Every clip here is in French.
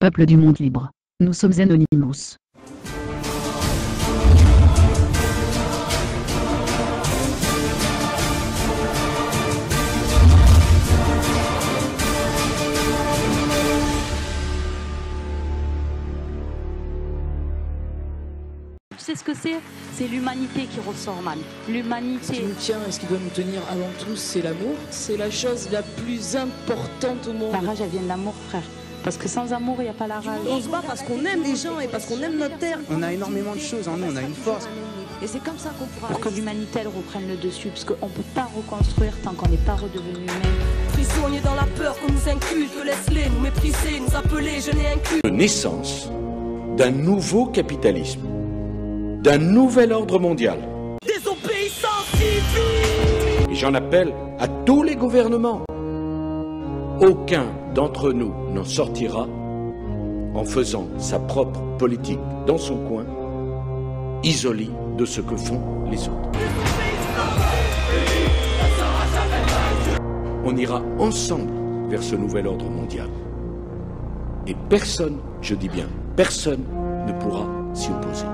Peuple du monde libre, nous sommes Anonymous. Tu sais ce que c'est? C'est l'humanité qui ressort, man. L'humanité. Ce qui nous tient et ce qui doit nous tenir avant tout, c'est l'amour. C'est la chose la plus importante au monde. La rage, elle vient de l'amour, frère. Parce que sans amour, il n'y a pas la rage. On se bat parce qu'on aime les gens et parce qu'on aime notre terre. On a énormément de choses en nous, on a une force. Et c'est comme ça qu'on pourra... Pour que l'humanité, elle reprenne le dessus. Parce qu'on ne peut pas reconstruire tant qu'on n'est pas redevenu humain. Prisonniers dans la peur qu'on nous inculque. Laisse-les nous mépriser, nous appeler, je n'ai inclus. Naissance d'un nouveau capitalisme, d'un nouvel ordre mondial. Désobéissance civile. Et j'en appelle à tous les gouvernements. Aucun d'entre nous n'en sortira en faisant sa propre politique dans son coin, isolé de ce que font les autres. On ira ensemble vers ce nouvel ordre mondial. Et personne, je dis bien personne, ne pourra s'y opposer.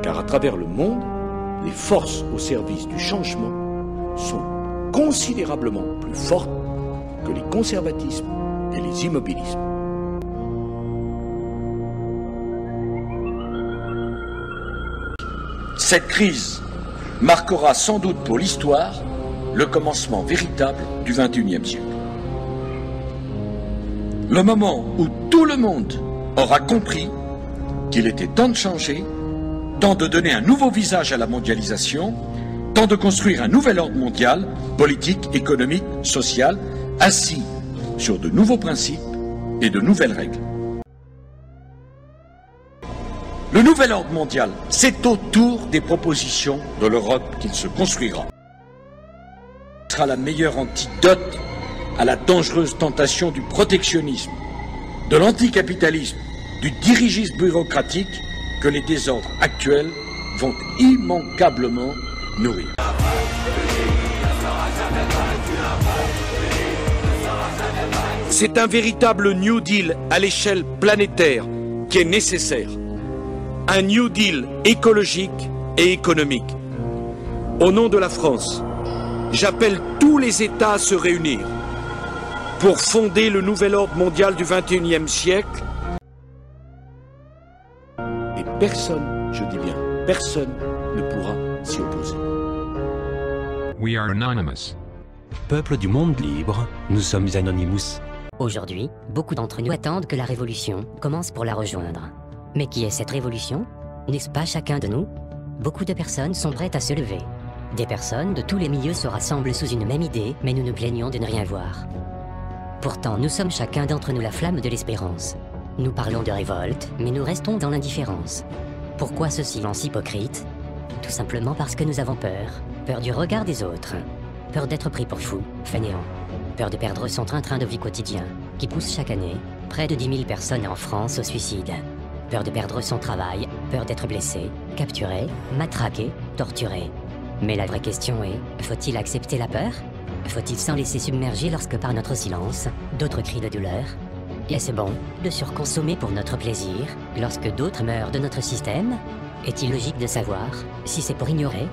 Car à travers le monde, les forces au service du changement sont considérablement plus fortes que les conservatismes et les immobilismes. Cette crise marquera sans doute pour l'histoire le commencement véritable du XXIe siècle. Le moment où tout le monde aura compris qu'il était temps de changer, temps de donner un nouveau visage à la mondialisation, temps de construire un nouvel ordre mondial, politique, économique, social, assis sur de nouveaux principes et de nouvelles règles. Le nouvel ordre mondial, c'est autour des propositions de l'Europe qu'il se construira. Ce sera la meilleure antidote à la dangereuse tentation du protectionnisme, de l'anticapitalisme, du dirigisme bureaucratique que les désordres actuels vont immanquablement nourrir. C'est un véritable New Deal à l'échelle planétaire qui est nécessaire. Un New Deal écologique et économique. Au nom de la France, j'appelle tous les États à se réunir pour fonder le nouvel ordre mondial du XXIe siècle. Et personne, je dis bien personne, ne pourra s'y opposer. We are Anonymous. Peuple du monde libre, nous sommes Anonymous. Aujourd'hui, beaucoup d'entre nous attendent que la révolution commence pour la rejoindre. Mais qui est cette révolution? N'est-ce pas chacun de nous? Beaucoup de personnes sont prêtes à se lever. Des personnes de tous les milieux se rassemblent sous une même idée, mais nous nous plaignons de ne rien voir. Pourtant, nous sommes chacun d'entre nous la flamme de l'espérance. Nous parlons de révolte, mais nous restons dans l'indifférence. Pourquoi ce silence hypocrite? Tout simplement parce que nous avons peur. Peur du regard des autres. Peur d'être pris pour fou, fainéant. Peur de perdre son train-train de vie quotidien, qui pousse chaque année près de 10 000 personnes en France au suicide. Peur de perdre son travail, peur d'être blessé, capturé, matraqué, torturé. Mais la vraie question est, faut-il accepter la peur? Faut-il s'en laisser submerger lorsque par notre silence, d'autres crient de douleur? Est-ce bon de surconsommer pour notre plaisir lorsque d'autres meurent de notre système? Est-il logique de savoir si c'est pour ignorer?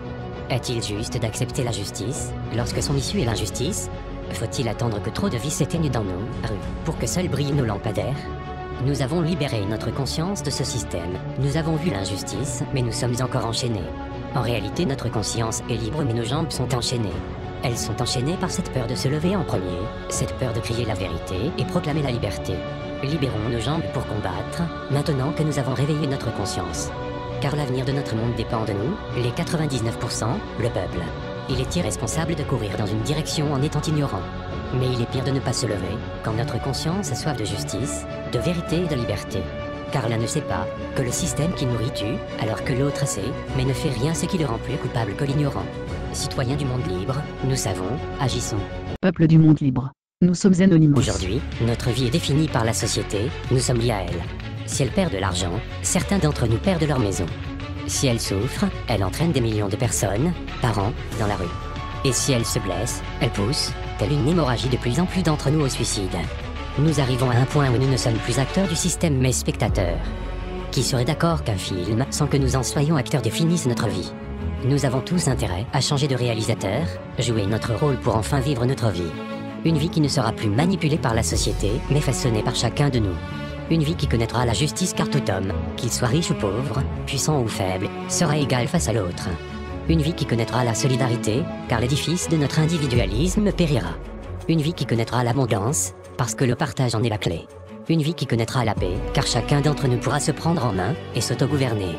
Est-il juste d'accepter la justice lorsque son issue est l'injustice? Faut-il attendre que trop de vies s'éteignent dans nos rues pour que seuls brillent nos lampadaires? Nous avons libéré notre conscience de ce système. Nous avons vu l'injustice, mais nous sommes encore enchaînés. En réalité, notre conscience est libre, mais nos jambes sont enchaînées. Elles sont enchaînées par cette peur de se lever en premier, cette peur de crier la vérité et proclamer la liberté. Libérons nos jambes pour combattre, maintenant que nous avons réveillé notre conscience. Car l'avenir de notre monde dépend de nous, les 99%, le peuple. Il est irresponsable de courir dans une direction en étant ignorant. Mais il est pire de ne pas se lever quand notre conscience a soif de justice, de vérité et de liberté. Car l'un ne sait pas que le système qui nourrit tue, alors que l'autre sait, mais ne fait rien ce qui le rend plus coupable que l'ignorant. Citoyens du monde libre, nous savons, agissons. Peuple du monde libre, nous sommes Anonymous. Aujourd'hui, notre vie est définie par la société, nous sommes liés à elle. Si elle perd de l'argent, certains d'entre nous perdent leur maison. Si elle souffre, elle entraîne des millions de personnes, par an, dans la rue. Et si elle se blesse, elle pousse, telle une hémorragie de plus en plus d'entre nous au suicide. Nous arrivons à un point où nous ne sommes plus acteurs du système mais spectateurs. Qui serait d'accord qu'un film, sans que nous en soyons acteurs, définisse notre vie? Nous avons tous intérêt à changer de réalisateur, jouer notre rôle pour enfin vivre notre vie. Une vie qui ne sera plus manipulée par la société, mais façonnée par chacun de nous. Une vie qui connaîtra la justice car tout homme, qu'il soit riche ou pauvre, puissant ou faible, sera égal face à l'autre. Une vie qui connaîtra la solidarité, car l'édifice de notre individualisme périra. Une vie qui connaîtra l'abondance, parce que le partage en est la clé. Une vie qui connaîtra la paix, car chacun d'entre nous pourra se prendre en main et s'autogouverner.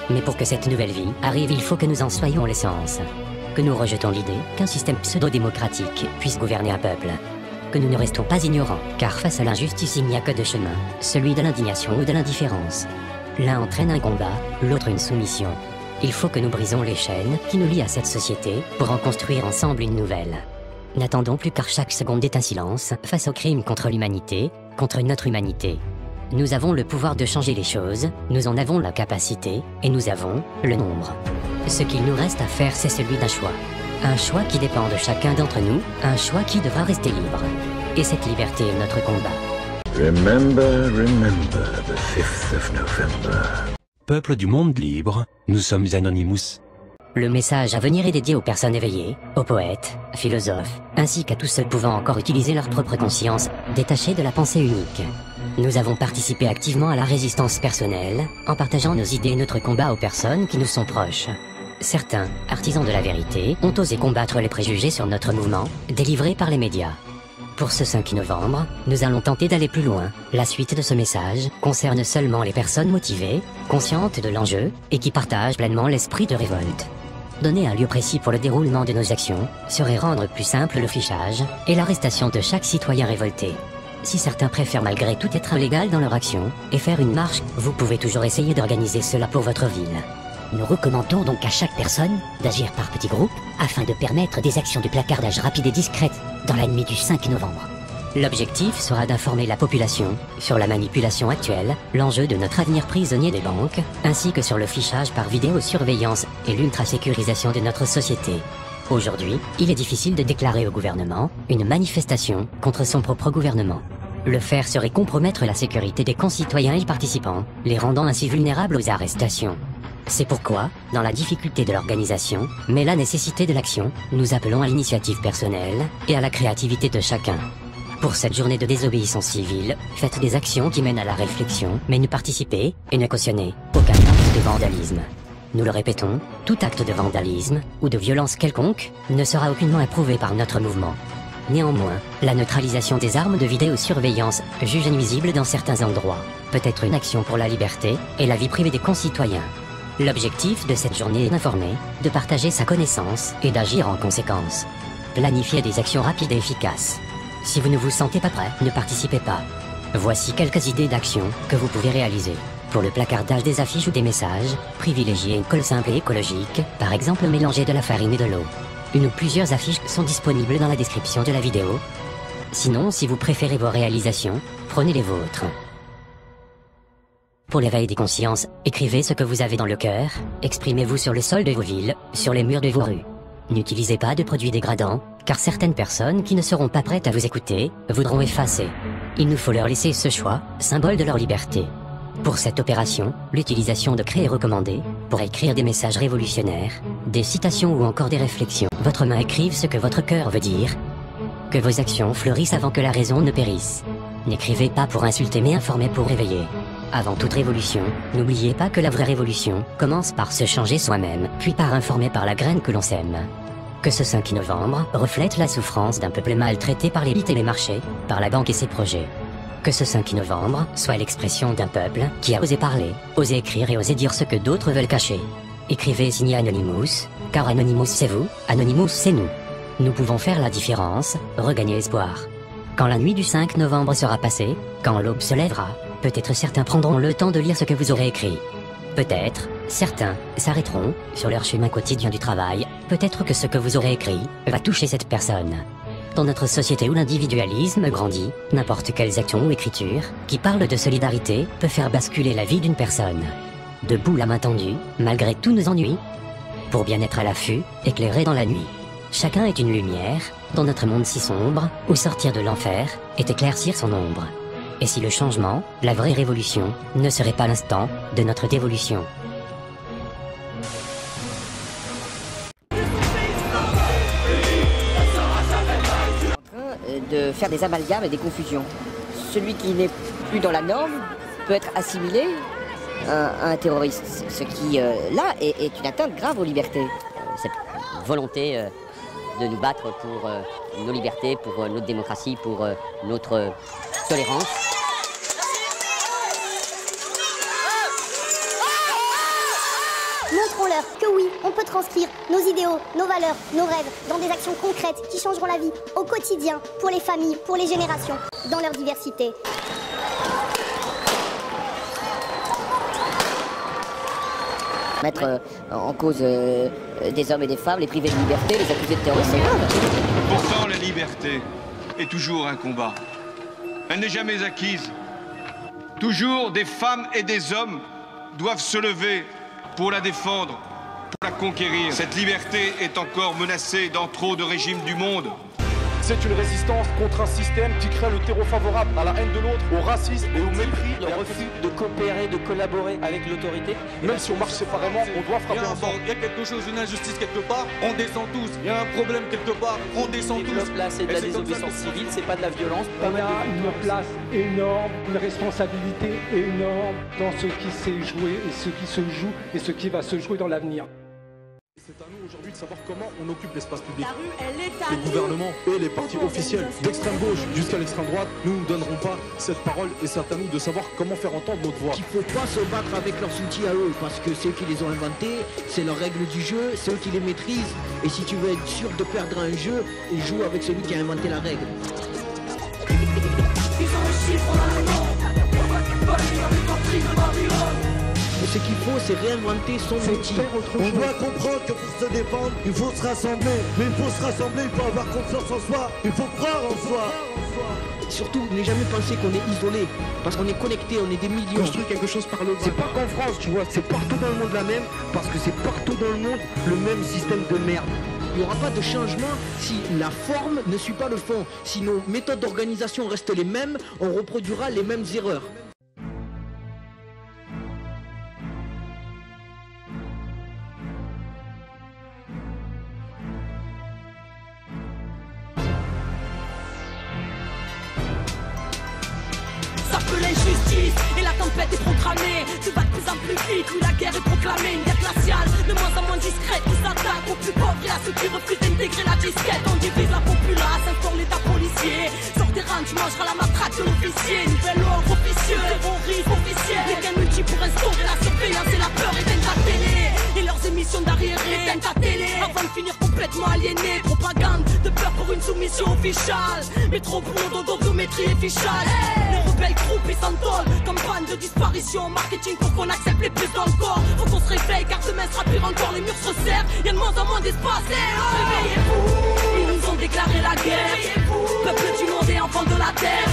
Mais pour que cette nouvelle vie arrive, il faut que nous en soyons l'essence. Que nous rejetons l'idée qu'un système pseudo-démocratique puisse gouverner un peuple. Que nous ne restons pas ignorants, car face à l'injustice il n'y a que deux chemins, celui de l'indignation ou de l'indifférence. L'un entraîne un combat, l'autre une soumission. Il faut que nous brisons les chaînes qui nous lient à cette société pour en construire ensemble une nouvelle. N'attendons plus car chaque seconde est un silence face au crime contre l'humanité, contre notre humanité. Nous avons le pouvoir de changer les choses, nous en avons la capacité, et nous avons le nombre. Ce qu'il nous reste à faire, c'est celui d'un choix. Un choix qui dépend de chacun d'entre nous, un choix qui devra rester libre. Et cette liberté est notre combat. Remember the 5th of November. Peuple du monde libre, nous sommes Anonymous. Le message à venir est dédié aux personnes éveillées, aux poètes, philosophes, ainsi qu'à tous ceux pouvant encore utiliser leur propre conscience, détachée de la pensée unique. Nous avons participé activement à la résistance personnelle, en partageant nos idées et notre combat aux personnes qui nous sont proches. Certains, artisans de la vérité, ont osé combattre les préjugés sur notre mouvement, délivrés par les médias. Pour ce 5 novembre, nous allons tenter d'aller plus loin. La suite de ce message concerne seulement les personnes motivées, conscientes de l'enjeu, et qui partagent pleinement l'esprit de révolte. Donner un lieu précis pour le déroulement de nos actions serait rendre plus simple le fichage et l'arrestation de chaque citoyen révolté. Si certains préfèrent malgré tout être illégal dans leur action et faire une marche, vous pouvez toujours essayer d'organiser cela pour votre ville. Nous recommandons donc à chaque personne d'agir par petits groupes afin de permettre des actions de placardage rapides et discrètes dans la nuit du 5 novembre. L'objectif sera d'informer la population sur la manipulation actuelle, l'enjeu de notre avenir prisonnier des banques, ainsi que sur le fichage par vidéosurveillance et l'ultra-sécurisation de notre société. Aujourd'hui, il est difficile de déclarer au gouvernement une manifestation contre son propre gouvernement. Le faire serait compromettre la sécurité des concitoyens y participants, les rendant ainsi vulnérables aux arrestations. C'est pourquoi, dans la difficulté de l'organisation, mais la nécessité de l'action, nous appelons à l'initiative personnelle et à la créativité de chacun. Pour cette journée de désobéissance civile, faites des actions qui mènent à la réflexion, mais ne participez et ne cautionnez aucun acte de vandalisme. Nous le répétons, tout acte de vandalisme ou de violence quelconque ne sera aucunement approuvé par notre mouvement. Néanmoins, la neutralisation des armes de vidéosurveillance, jugées nuisibles dans certains endroits, peut être une action pour la liberté et la vie privée des concitoyens. L'objectif de cette journée est d'informer, de partager sa connaissance et d'agir en conséquence. Planifiez des actions rapides et efficaces. Si vous ne vous sentez pas prêt, ne participez pas. Voici quelques idées d'actions que vous pouvez réaliser. Pour le placardage des affiches ou des messages, privilégiez une colle simple et écologique, par exemple mélanger de la farine et de l'eau. Une ou plusieurs affiches sont disponibles dans la description de la vidéo. Sinon, si vous préférez vos réalisations, prenez les vôtres. Pour l'éveil des consciences, écrivez ce que vous avez dans le cœur, exprimez-vous sur le sol de vos villes, sur les murs de vos rues. N'utilisez pas de produits dégradants, car certaines personnes qui ne seront pas prêtes à vous écouter voudront effacer. Il nous faut leur laisser ce choix, symbole de leur liberté. Pour cette opération, l'utilisation de craies est recommandée pour écrire des messages révolutionnaires, des citations ou encore des réflexions. Votre main écrive ce que votre cœur veut dire. Que vos actions fleurissent avant que la raison ne périsse. N'écrivez pas pour insulter mais informez pour réveiller. Avant toute révolution, n'oubliez pas que la vraie révolution commence par se changer soi-même, puis par informer par la graine que l'on sème. Que ce 5 novembre reflète la souffrance d'un peuple maltraité par l'élite et les marchés, par la banque et ses projets. Que ce 5 novembre soit l'expression d'un peuple qui a osé parler, osé écrire et osé dire ce que d'autres veulent cacher. Écrivez et signez Anonymous, car Anonymous c'est vous, Anonymous c'est nous. Nous pouvons faire la différence, regagner espoir. Quand la nuit du 5 novembre sera passée, quand l'aube se lèvera, peut-être certains prendront le temps de lire ce que vous aurez écrit. Peut-être, certains s'arrêteront sur leur chemin quotidien du travail, peut-être que ce que vous aurez écrit va toucher cette personne. Dans notre société où l'individualisme grandit, n'importe quelles actions ou écritures qui parlent de solidarité peut faire basculer la vie d'une personne. Debout la main tendue, malgré tous nos ennuis, pour bien être à l'affût, éclairé dans la nuit. Chacun est une lumière, dans notre monde si sombre, où sortir de l'enfer est éclaircir son ombre. Et si le changement, la vraie révolution, ne serait pas l'instant de notre dévolution? De faire des amalgames et des confusions. Celui qui n'est plus dans la norme peut être assimilé à un terroriste, ce qui, là, est une atteinte grave aux libertés. Cette volonté de nous battre pour nos libertés, pour notre démocratie, pour notre tolérance. Montrons-leur que oui, on peut transcrire nos idéaux, nos valeurs, nos rêves dans des actions concrètes qui changeront la vie au quotidien, pour les familles, pour les générations, dans leur diversité. Mettre en cause des hommes et des femmes, les priver de liberté, les accuser de terrorisme, c'est grave. Pourtant, la liberté est toujours un combat. Elle n'est jamais acquise. Toujours des femmes et des hommes doivent se lever pour la défendre, pour la conquérir. Cette liberté est encore menacée dans trop de régimes du monde. C'est une résistance contre un système qui crée le terreau favorable à la haine de l'autre, au racisme et au mépris. Le refus de coopérer, de collaborer avec l'autorité. Même si on marche séparément, on doit frapper ensemble. Il y a quelque chose, une injustice quelque part, on descend tous. Il y a un problème quelque part, on descend tous. Là, c'est de la désobéissance civile, c'est pas de la violence. Il y a une place énorme, une responsabilité énorme dans ce qui s'est joué et ce qui se joue et ce qui va se jouer dans l'avenir. C'est à nous aujourd'hui de savoir comment on occupe l'espace public. La rue, elle est à Les nous. gouvernements et les partis officiels d'extrême gauche jusqu'à l'extrême droite, nous ne donnerons pas cette parole et c'est à nous de savoir comment faire entendre notre voix. Il ne faut pas se battre avec leurs outils à eux parce que c'est eux qui les ont inventés, c'est leurs règles du jeu, c'est eux qui les maîtrisent. Et si tu veux être sûr de perdre un jeu, joue avec celui qui a inventé la règle. Ce qu'il faut, c'est réinventer son outil. On doit comprendre que pour se défendre, il faut se rassembler. Mais il faut se rassembler, il faut avoir confiance en soi, il faut croire en soi. Surtout, ne jamais penser qu'on est isolé, parce qu'on est connecté, on est des millions. Construire quelque chose par le bas. C'est pas qu'en France, tu vois, c'est partout dans le monde la même, parce que c'est partout dans le monde le même système de merde. Il n'y aura pas de changement si la forme ne suit pas le fond. Si nos méthodes d'organisation restent les mêmes, on reproduira les mêmes erreurs. L'injustice et la tempête est programmée. Tu vas de plus en plus vite, oui la guerre est proclamée. Une guerre glaciale, de moins en moins discrète, qui s'attaque aux plus pauvres et à ceux qui refusent d'intégrer la disquette. On divise la populace, instaure l'état policier. Sors des rangs, tu mangeras la matraque de l'officier. Nouvel ordre officieux, terrorisme officiel. Les gains multiples pour instaurer la surveillance et la peur éteignent ta télé. Et leurs émissions d'arriérés éteignent ta télé. Avant de finir complètement aliéné. Propagande de peur pour une soumission officiale. Métro boulot d'odométrie et fichage. Les rebelles groupes ils s'entolent. Campagne de disparition, marketing pour qu'on accepte les plus dans le corps. Faut qu'on se réveille car demain sera pire encore. Les murs se resserrent, y'a de moins en moins d'espace. Réveillez-vous, ils nous ont déclaré la guerre. Peuple du monde et enfants de la terre.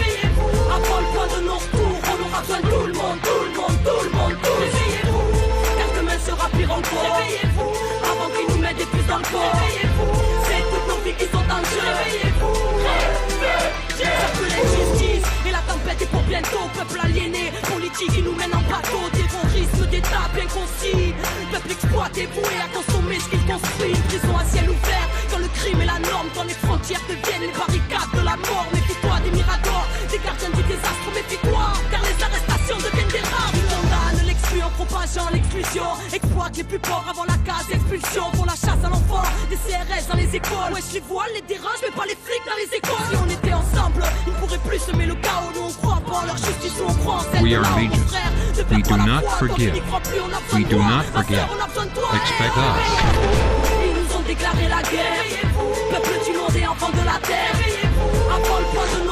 Avant le point de non-retour, on aura besoin de tout le monde, tout le monde, tout le monde, tout. Réveillez-vous, car demain sera pire encore. Réveillez-vous, avant qu'ils nous mettent des puces dans le corps. Réveillez-vous, c'est toutes nos vies qui sont en jeu. Réveillez-vous, ça peut l'injustice et la tempête est pour bientôt. Peuple aliéné, politique qui nous mène en bateau. Terrorisme d'État bien concis. Peuple exploité, voué à consommer ce qu'il construit. Une prison à ciel ouvert, quand le crime est la norme. Quand les frontières deviennent les barricades de la mort. Méfie-toi des miradors, des gardiens du désastre. Méfie-toi, car les arrestations deviennent des rares. Ils condamnent l'exclu en propageant l'exclusion. Exploite les plus pauvres avant la case expulsion. Pour la chasse à l'enfant, des CRS dans les écoles. Wesh les voiles, les dérange, mais pas les flics dans les écoles. Si on était ensemble, ils pourraient plus semer le chaos. Nous on croit pas en leur justice, nous on croit en celle de là. Au contraire, de We do perdre la not foi, forgive. quand on y croit plus, on a besoin We de do toi. not Ma forget. sœur, on a besoin de toi. Expect us. Ils nous ont déclaré la guerre. Peuple du monde et enfants de la terre. Avant le point de